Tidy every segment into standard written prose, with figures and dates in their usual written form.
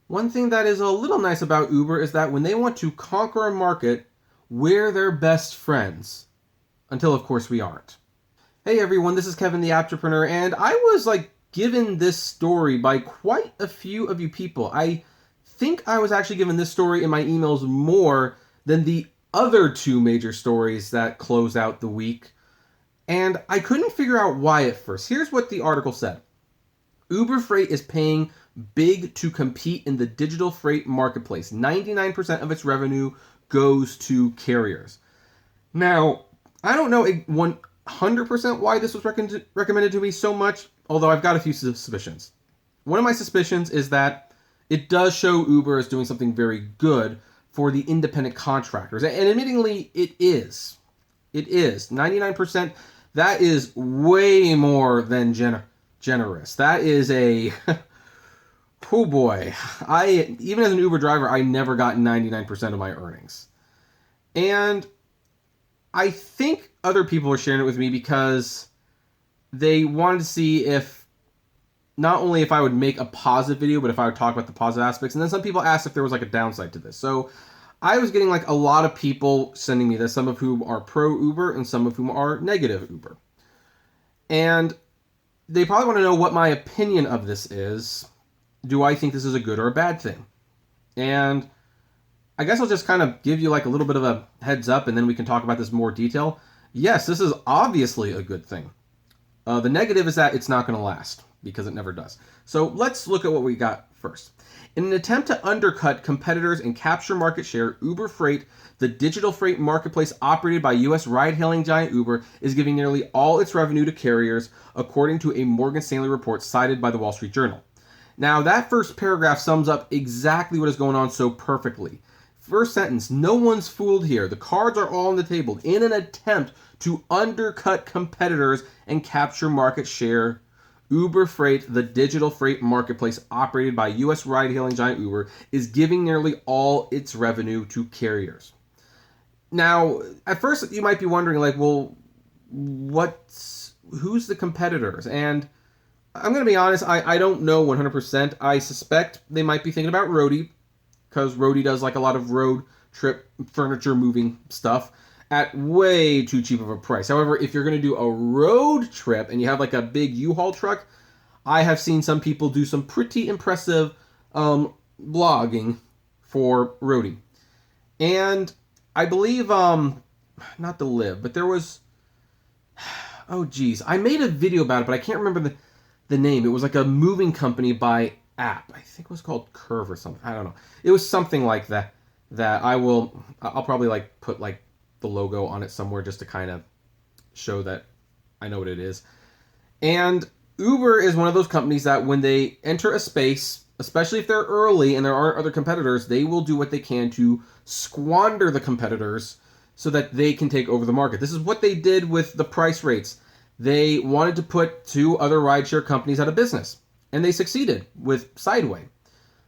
One thing that is a little nice about Uber is that when they want to conquer a market, we're their best friends. Until, of course, we aren't. Hey everyone, this is Kevin the Apptrepreneur, and I was given this story by quite a few of you people. I think I was actually given this story in my emails more than the other two major stories that closed out the week, and I couldn't figure out why at first. Here's what the article said. Uber Freight is paying big to compete in the digital freight marketplace. 99% of its revenue goes to carriers. Now, I don't know 100% why this was recommended to me so much, although I've got a few suspicions. One of my suspicions is that it does show Uber as doing something very good for the independent contractors. And admittingly, it is. It is. 99%, that is way more than generous. That is a... oh boy. Even as an Uber driver, I never got 99% of my earnings. And I think other people are sharing it with me because they wanted to see if, not only if I would make a positive video, but if I would talk about the positive aspects. And then some people asked if there was a downside to this. So I was getting a lot of people sending me this, some of whom are pro Uber and some of whom are negative Uber. And they probably want to know what my opinion of this is. Do I think this is a good or a bad thing? And I guess I'll just kind of give you a little bit of a heads up, and then we can talk about this in more detail. Yes, this is obviously a good thing. The negative is that it's not going to last, because it never does. So let's look at what we got first. In an attempt to undercut competitors and capture market share, Uber Freight, the digital freight marketplace operated by U.S. ride-hailing giant Uber, is giving nearly all its revenue to carriers, according to a Morgan Stanley report cited by the Wall Street Journal. Now, that first paragraph sums up exactly what is going on so perfectly. First sentence, no one's fooled here. The cards are all on the table. In an attempt to undercut competitors and capture market share, Uber Freight, the digital freight marketplace operated by U.S. ride-hailing giant Uber, is giving nearly all its revenue to carriers. Now, at first you might be wondering, well, who's the competitors? And I'm going to be honest, I don't know 100%. I suspect they might be thinking about Roadie, because Roadie does a lot of road trip furniture moving stuff at way too cheap of a price. However, if you're going to do a road trip and you have a big U-Haul truck, I have seen some people do some pretty impressive blogging for Roadie. And I believe, not to live, but there was, oh geez, I made a video about it, but I can't remember the name. It was a moving company by app. I think it was called Curve or something. I don't know. It was something like that. I'll probably put the logo on it somewhere just to kind of show that I know what it is. And Uber is one of those companies that when they enter a space, especially if they're early and there aren't other competitors, they will do what they can to squander the competitors so that they can take over the market. This is what they did with the price rates. They wanted to put two other rideshare companies out of business, and they succeeded with Sideway.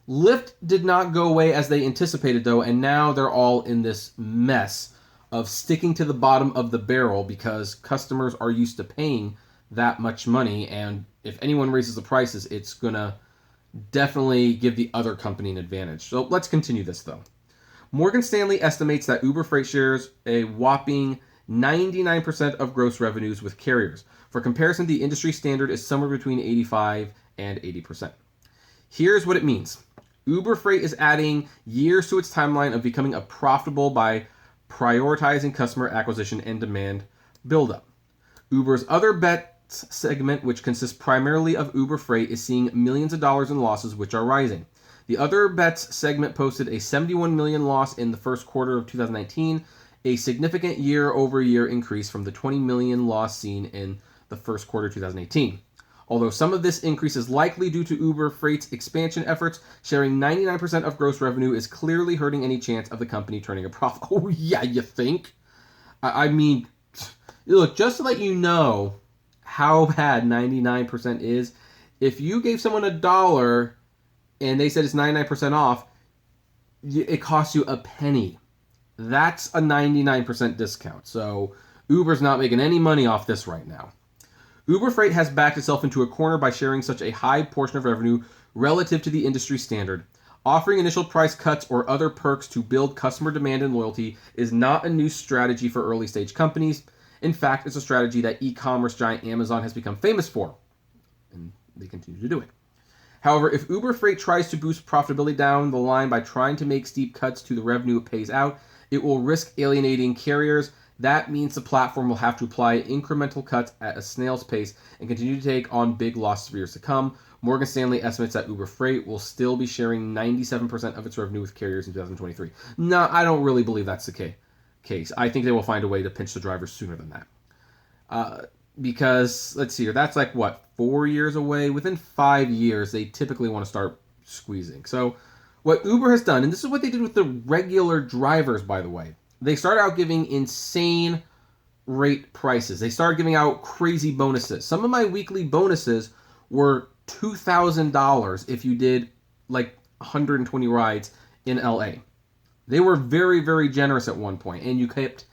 Lyft did not go away as they anticipated, though, and now they're all in this mess of sticking to the bottom of the barrel because customers are used to paying that much money, and if anyone raises the prices, it's going to definitely give the other company an advantage. So let's continue this, though. Morgan Stanley estimates that Uber Freight shares a whopping 99% of gross revenues with carriers. For comparison, the industry standard is somewhere between 85 and 80%. Here's what it means. Uber Freight is adding years to its timeline of becoming profitable by prioritizing customer acquisition and demand buildup. Uber's other bets segment, which consists primarily of Uber Freight, is seeing millions of dollars in losses, which are rising. The other bets segment posted a 71 million loss in the first quarter of 2019, a significant year-over-year increase from the 20 million loss seen in the first quarter of 2018. Although some of this increase is likely due to Uber Freight's expansion efforts, sharing 99% of gross revenue is clearly hurting any chance of the company turning a profit. Oh yeah, you think? I mean, look, just to let you know how bad 99% is, if you gave someone $1 and they said it's 99% off, it costs you a penny. That's a 99% discount. So Uber's not making any money off this right now. Uber Freight has backed itself into a corner by sharing such a high portion of revenue relative to the industry standard. Offering initial price cuts or other perks to build customer demand and loyalty is not a new strategy for early stage companies. In fact, it's a strategy that e-commerce giant Amazon has become famous for, and they continue to do it. However, if Uber Freight tries to boost profitability down the line by trying to make steep cuts to the revenue it pays out, it will risk alienating carriers. That means the platform will have to apply incremental cuts at a snail's pace and continue to take on big losses for years to come. Morgan Stanley estimates that Uber Freight will still be sharing 97% of its revenue with carriers in 2023. No, I don't really believe that's the case. I think they will find a way to pinch the drivers sooner than that. Because, let's see here, that's like, 4 years away? Within 5 years, they typically want to start squeezing. So what Uber has done, and this is what they did with the regular drivers, by the way, they started out giving insane rate prices. They started giving out crazy bonuses. Some of my weekly bonuses were $2,000 if you did like 120 rides in LA. They were very, very generous at one point, and you kept,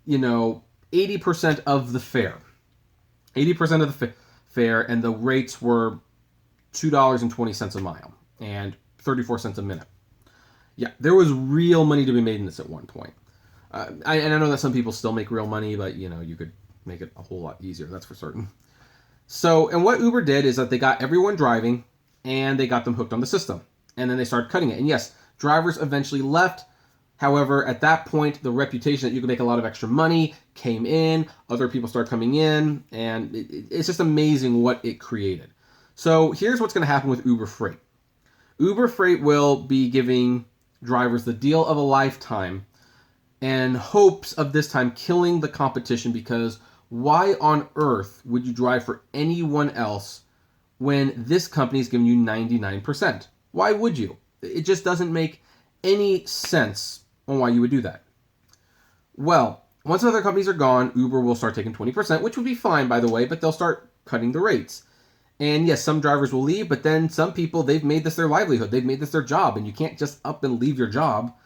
80% of the fare. 80% of the fare, and the rates were $2.20 a mile and 34 cents a minute. Yeah, there was real money to be made in this at one point. And I know that some people still make real money, but, you could make it a whole lot easier, that's for certain. So, and what Uber did is that they got everyone driving, and they got them hooked on the system. And then they started cutting it. And yes, drivers eventually left. However, at that point, the reputation that you could make a lot of extra money came in. Other people started coming in. And it's just amazing what it created. So here's what's going to happen with Uber Freight. Uber Freight will be giving drivers the deal of a lifetime and hopes of this time killing the competition, because why on earth would you drive for anyone else when this company is giving you 99%? Why would you? It just doesn't make any sense on why you would do that. Well, once other companies are gone, Uber will start taking 20%, which would be fine, by the way, but they'll start cutting the rates. And yes, some drivers will leave, but then some people, they've made this their livelihood. They've made this their job, and you can't just up and leave your job.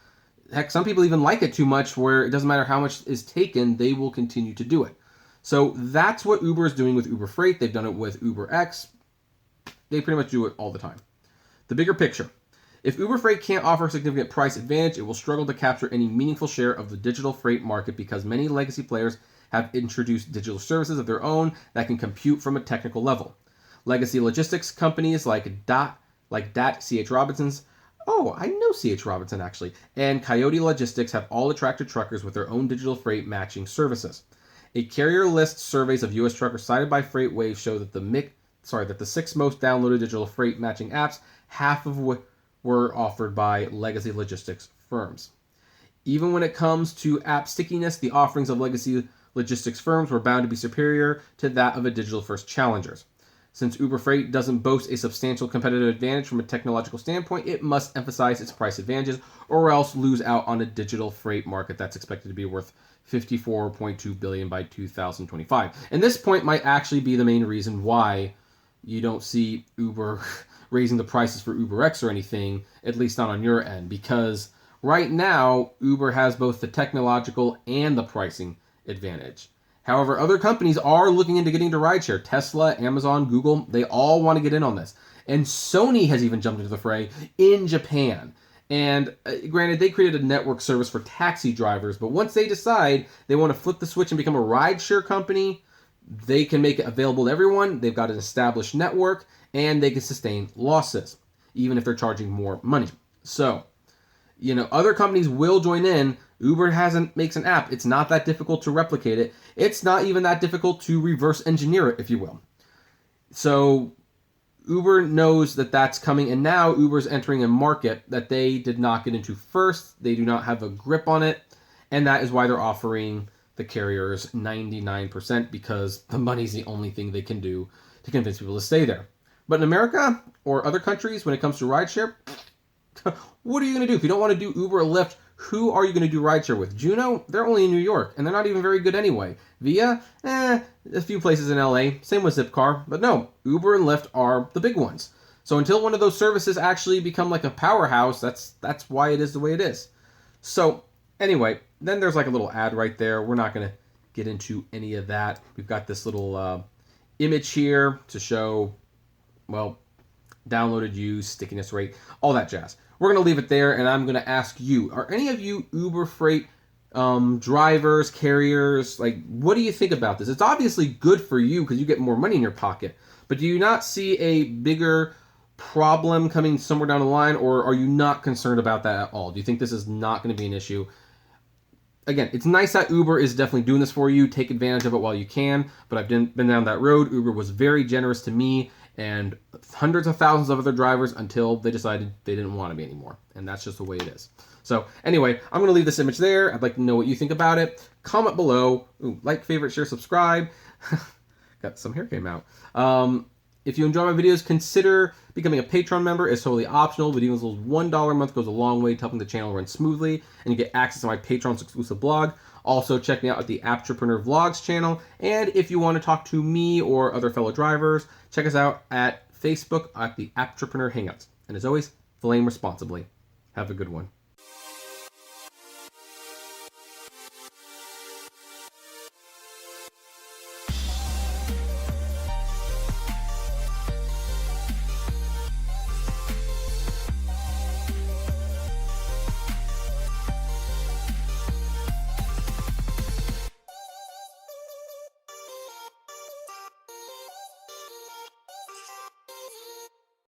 Heck, some people even like it too much where it doesn't matter how much is taken, they will continue to do it. So that's what Uber is doing with Uber Freight. They've done it with UberX. They pretty much do it all the time. The bigger picture. If Uber Freight can't offer a significant price advantage, it will struggle to capture any meaningful share of the digital freight market because many legacy players have introduced digital services of their own that can compute from a technical level. Legacy logistics companies like DAT, C.H. Robinson's, I know C.H. Robinson actually, and Coyote Logistics have all attracted truckers with their own digital freight matching services. A carrier list surveys of U.S. truckers cited by FreightWave show that the 6 most downloaded digital freight matching apps, half of which were offered by legacy logistics firms. Even when it comes to app stickiness, the offerings of legacy logistics firms were bound to be superior to that of a digital-first challengers. Since Uber Freight doesn't boast a substantial competitive advantage from a technological standpoint, it must emphasize its price advantages or else lose out on a digital freight market that's expected to be worth $54.2 billion by 2025. And this point might actually be the main reason why you don't see Uber raising the prices for UberX or anything, at least not on your end, because right now, Uber has both the technological and the pricing advantage. However, other companies are looking into getting into rideshare. Tesla, Amazon, Google, they all want to get in on this. And Sony has even jumped into the fray in Japan. And granted, they created a network service for taxi drivers, but once they decide they want to flip the switch and become a rideshare company, they can make it available to everyone. They've got an established network, and they can sustain losses, even if they're charging more money. So, other companies will join in. Uber makes an app. It's not that difficult to replicate it. It's not even that difficult to reverse engineer it, if you will. So Uber knows that that's coming, and now Uber's entering a market that they did not get into first. They do not have a grip on it, and that is why they're offering the carriers 99%, because the money's the only thing they can do to convince people to stay there. But in America or other countries, when it comes to rideshare, what are you going to do? If you don't want to do Uber or Lyft, who are you going to do rideshare with? Juno, they're only in New York, and they're not even very good anyway. Via, a few places in LA. Same with Zipcar. But no, Uber and Lyft are the big ones. So until one of those services actually become like a powerhouse, that's why it is the way it is. So anyway, then there's like a little ad right there. We're not going to get into any of that. We've got this little image here to show, downloaded use, stickiness rate, all that jazz. We're going to leave it there, and I'm going to ask you, are any of you Uber Freight drivers, carriers, like, what do you think about this? It's obviously good for you because you get more money in your pocket, but do you not see a bigger problem coming somewhere down the line, or are you not concerned about that at all? Do you think this is not going to be an issue? Again, it's nice that Uber is definitely doing this for you. Take advantage of it while you can, but I've been down that road. Uber was very generous to me and hundreds of thousands of other drivers until they decided they didn't want to be anymore, and that's just the way it is. So anyway, I'm going to leave this image there. I'd like to know what you think about it. Comment below. Ooh, like, favorite, share, subscribe. Got some hair came out. If you enjoy my videos, consider becoming a Patreon member. It's totally optional, but even as little as $1 a month goes a long way to helping the channel run smoothly, and you get access to my Patreon's exclusive blog. Also, check me out at the Apptrepreneur Vlogs channel, and if you want to talk to me or other fellow drivers, check us out at Facebook at the Apptrepreneur Hangouts. And as always, flame responsibly. Have a good one.